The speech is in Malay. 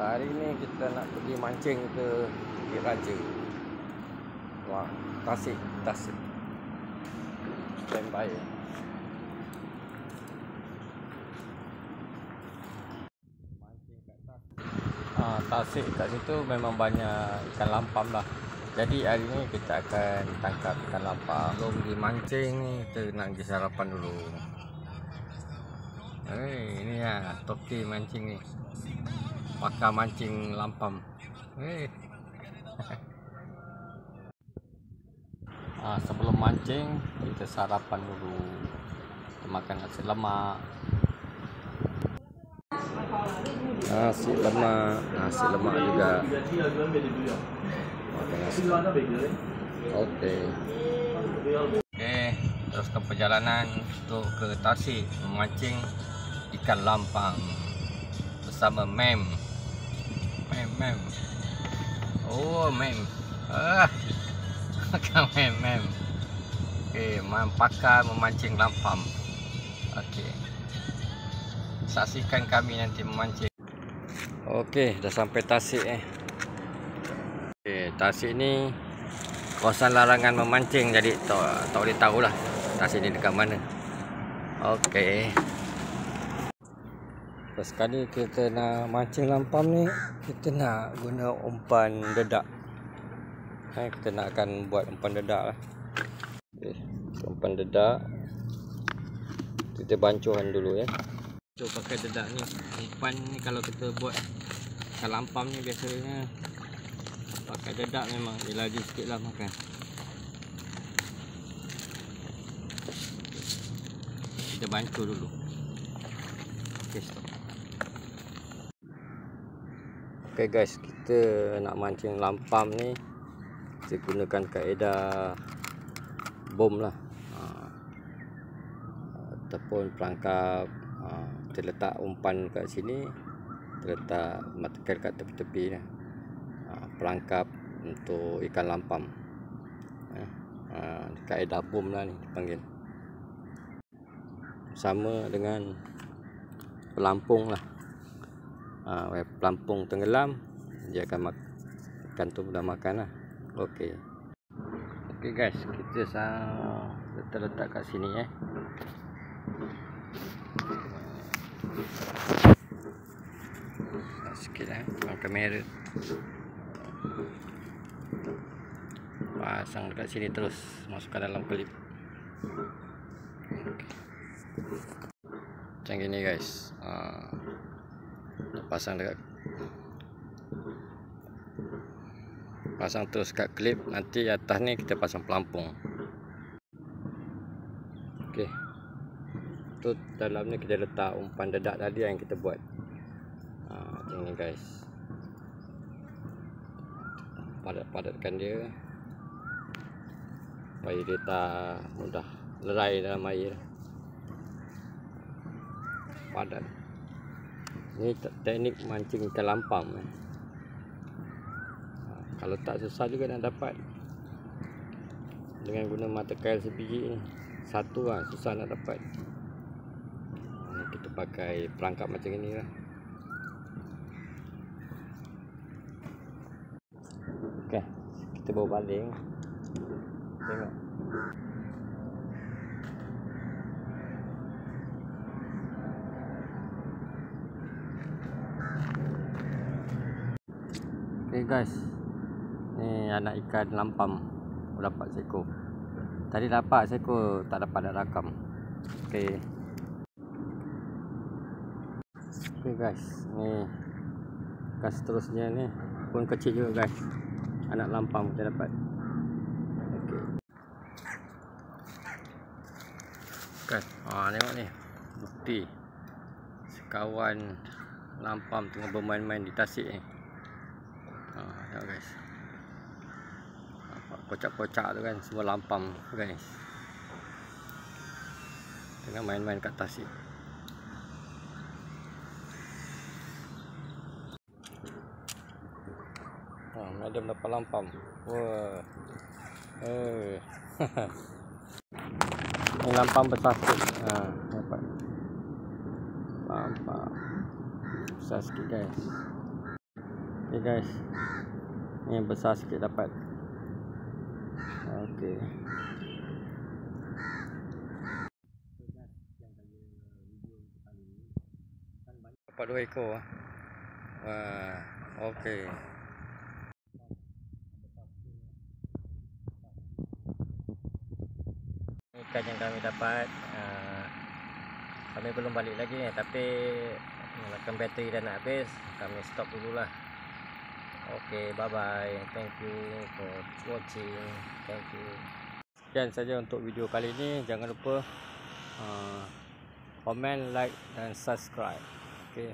Hari ni kita nak pergi mancing ke Bukit Raja. Wah, Tasik. Standby. Mancing kat Tasik kat situ memang banyak ikan lampam lah. Jadi hari ni kita akan tangkap ikan lampam. Belum pergi mancing ni, kita nak pergi sarapan dulu. Ini ya, toki mancing ni. Pakar mancing lampam. Sebelum mancing kita sarapan dulu. Kita makan nasi lemak. Nasi lemak juga. Okey, teruskan perjalanan untuk ke Tasik memancing ikan lampam bersama Mem. Oh, Mem. Mem. Okey, pakar memancing lampam. Okey. Saksikan kami nanti memancing. Okey, dah sampai Tasik . Okey, Tasik ni kawasan larangan memancing, jadi tak boleh tahulah Tasik ni dekat mana. Okey. Sekali kita nak mancing lampam ni, kita nak guna umpan dedak. Kita nak akan buat umpan dedak lah. Okay, umpan dedak kita bancuhan dulu ya. Cuba pakai dedak ni. Umpan ni kalau kita buat ikan lampam ni biasanya pakai dedak, memang dia laju sikit lah makan. Kita bancuh dulu. Okay, stop. Okay guys, kita nak mancing lampam ni, kita gunakan kaedah bom lah, ataupun perangkap. Kita letak umpan kat sini, kita letak matakan kat tepi-tepi ni. Perangkap untuk ikan lampam. Kaedah bom lah ni dipanggil. Sama dengan pelampung lah. Pelampung tenggelam, dia akan ikan tu dah makan lah. Okey guys, kita letak kat sini . Sikit kamera pasang dekat sini, terus masukkan dalam klip. Macam gini guys. Pasang terus kat klip. Nanti atas ni kita pasang pelampung. Okey, tu dalam ni kita letak umpan dedak tadi yang kita buat. Macam ni guys. Padatkan dia supaya dia tak mudah lerai dalam air. Padat. Ini teknik mancing ikan lampam. Kalau tak, susah juga nak dapat. Dengan guna mata kail sebiji ni, satu lah, susah nak dapat. Kita pakai perangkap macam ini lah. Okey, kita bawa baling. Tengok. Okey guys, ni anak ikan lampam dapat seekor. Tadi dapat seekor, tak dapat nak rakam. Okey guys, ni ikan seterusnya ni pun kecil juga guys. Anak lampam kita dapat. Okey. Tengok ni, bukti sekawan lampam tengah bermain-main di Tasik ni. Tengok guys, kocak-kocak tu kan, semua lampam guys, tengah main-main kat Tasik. Madam dapat lampam. Wah. Ini lampam besar sikit. Dapat lampam besar sikit guys. Okay guys, ni besar sikit dapat. Okay. Dapat 2 ekor. Wah, okey. Ikan yang kami dapat, kami belum balik lagi ni, tapi makan bateri dah nak habis, kami stop dululah. Okay, bye bye. Thank you for watching. Thank you. Sekian saja untuk video kali ini. Jangan lupa komen, like dan subscribe. Okay.